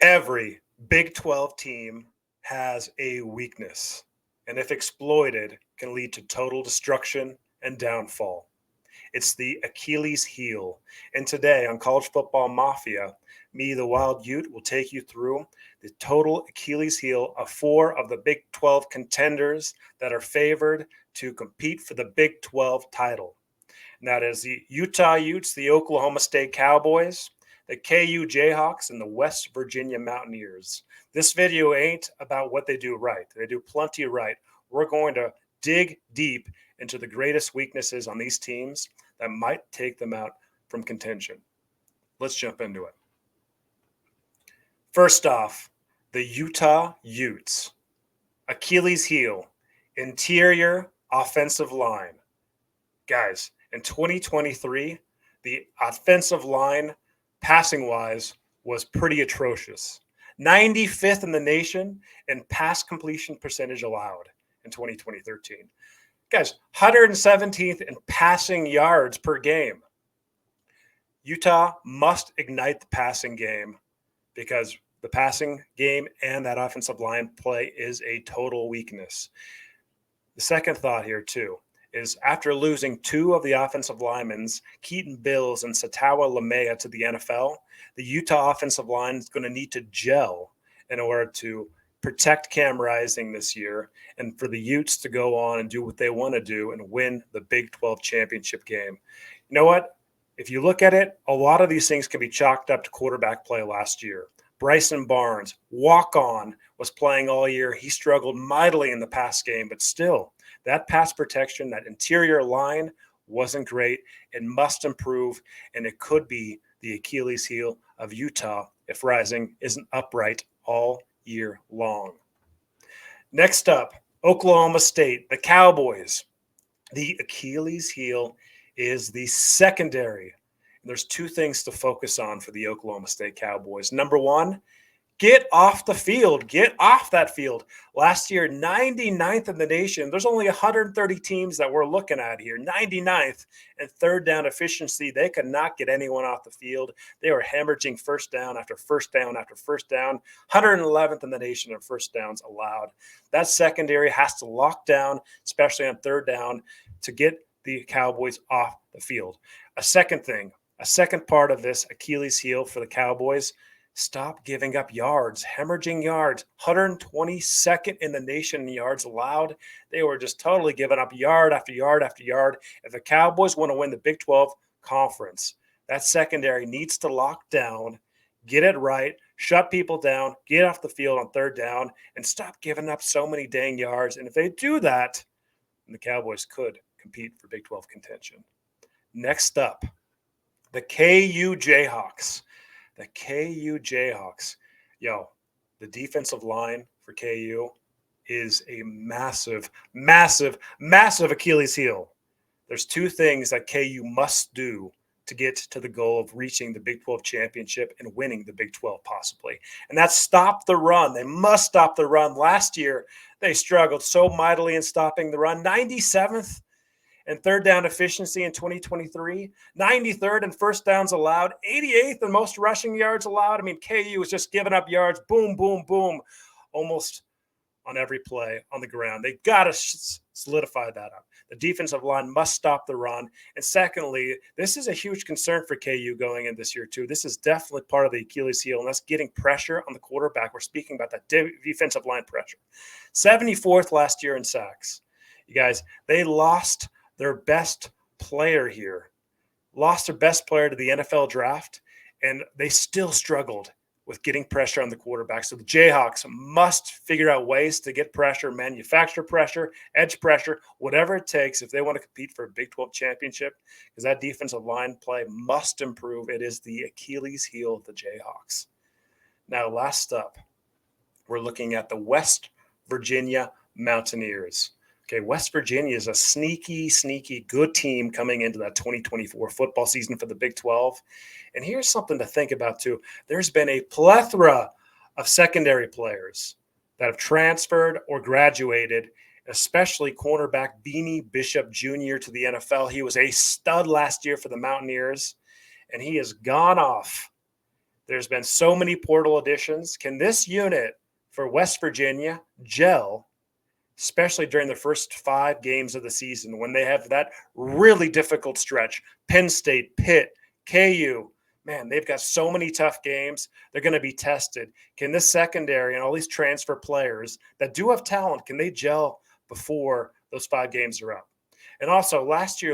Every Big 12 team has a weakness, and if exploited, can lead to total destruction and downfall. It's the Achilles heel. And today on College Football Mafia, me, the WildUte, will take you through the total Achilles heel of four of the Big 12 contenders that are favored to compete for the Big 12 title. And that is the Utah Utes, the Oklahoma State Cowboys, the KU Jayhawks, and the West Virginia Mountaineers. This video ain't about what they do right. They do plenty right. We're going to dig deep into the greatest weaknesses on these teams that might take them out from contention. Let's jump into it. First off, the Utah Utes. Achilles heel, interior offensive line. Guys, in 2023, the offensive line, passing-wise, was pretty atrocious. 95th in the nation in pass completion percentage allowed in 2013. Guys, 117th in passing yards per game. Utah must ignite the passing game because the passing game and that offensive line play is a total weakness. The second thought here, too, is after losing two of the offensive linemen, Keaton Bills and Satawa Lamea, to the NFL, the Utah offensive line is going to need to gel in order to protect Cam Rising this year and for the Utes to go on and do what they want to do and win the Big 12 championship game. You know what? If you look at it, a lot of these things can be chalked up to quarterback play last year. Bryson Barnes, walk-on, was playing all year. He struggled mightily in the pass game, but still, that pass protection, that interior line wasn't great. It must improve, and it could be the Achilles heel of Utah if Rising isn't upright all year long. Next up, Oklahoma State, the Cowboys. The Achilles heel is the secondary. There's two things to focus on for the Oklahoma State Cowboys. Number one, get off the field. Get off that field. Last year, 99th in the nation. There's only 130 teams that we're looking at here. 99th in third down efficiency. They could not get anyone off the field. They were hemorrhaging first down after first down after first down. 111th in the nation in first downs allowed. That secondary has to lock down, especially on third down, to get the Cowboys off the field. A second part of this Achilles heel for the Cowboys, stop giving up yards, hemorrhaging yards. 122nd in the nation in yards allowed. They were just totally giving up yard after yard after yard. If the Cowboys want to win the Big 12 conference, that secondary needs to lock down, get it right, shut people down, get off the field on third down, and stop giving up so many dang yards. And if they do that, the Cowboys could compete for Big 12 contention. Next up, the KU Jayhawks. The KU Jayhawks. The defensive line for KU is a massive, massive, massive Achilles heel. There's two things that KU must do to get to the goal of reaching the Big 12 championship and winning the Big 12 possibly. And that's stop the run. They must stop the run. Last year, they struggled so mightily in stopping the run. 97th and third down efficiency in 2023, 93rd in first downs allowed, 88th in most rushing yards allowed. I mean, KU was just giving up yards, boom, boom, boom, almost on every play on the ground. They got to solidify that up. The defensive line must stop the run. And secondly, this is a huge concern for KU going in this year too. This is definitely part of the Achilles heel, and that's getting pressure on the quarterback. We're speaking about that defensive line pressure. 74th last year in sacks. You guys, they lost their best player here, lost their best player to the NFL draft, and they still struggled with getting pressure on the quarterback. So the Jayhawks must figure out ways to get pressure, manufacture pressure, edge pressure, whatever it takes if they want to compete for a Big 12 championship, because that defensive line play must improve. It is the Achilles heel of the Jayhawks. Now, last up, we're looking at the West Virginia Mountaineers. Okay, West Virginia is a sneaky, sneaky good team coming into that 2024 football season for the Big 12. And here's something to think about, too. There's been a plethora of secondary players that have transferred or graduated, especially cornerback Beanie Bishop Jr. to the NFL. He was a stud last year for the Mountaineers, and he has gone off There's been so many portal additions. Can this unit for West Virginia gel, especially during the first 5 games of the season when they have that really difficult stretch? Penn State, Pitt, KU, man, they've got so many tough games. They're going to be tested. Can this secondary and all these transfer players that do have talent, can they gel before those 5 games are up? And also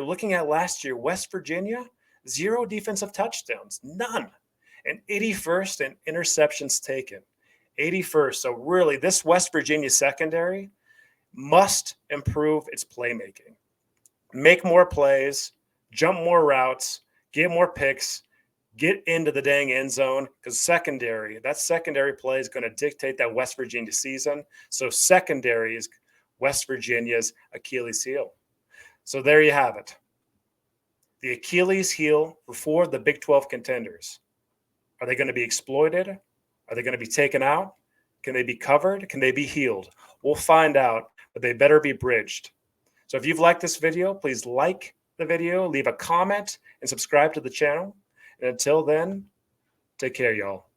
looking at last year, West Virginia, 0 defensive touchdowns, none, and 81st in interceptions taken. 81st. So really, this West Virginia secondary must improve its playmaking, make more plays, jump more routes, get more picks, get into the dang end zone, because that secondary play is going to dictate that West Virginia season. So secondary is West Virginia's Achilles heel. So there you have it. The Achilles heel for the Big 12 contenders. Are they going to be exploited? Are they going to be taken out? Can they be covered? Can they be healed? We'll find out, but they better be bridged. So if you've liked this video, please like the video, leave a comment, and subscribe to the channel. And until then, take care, y'all.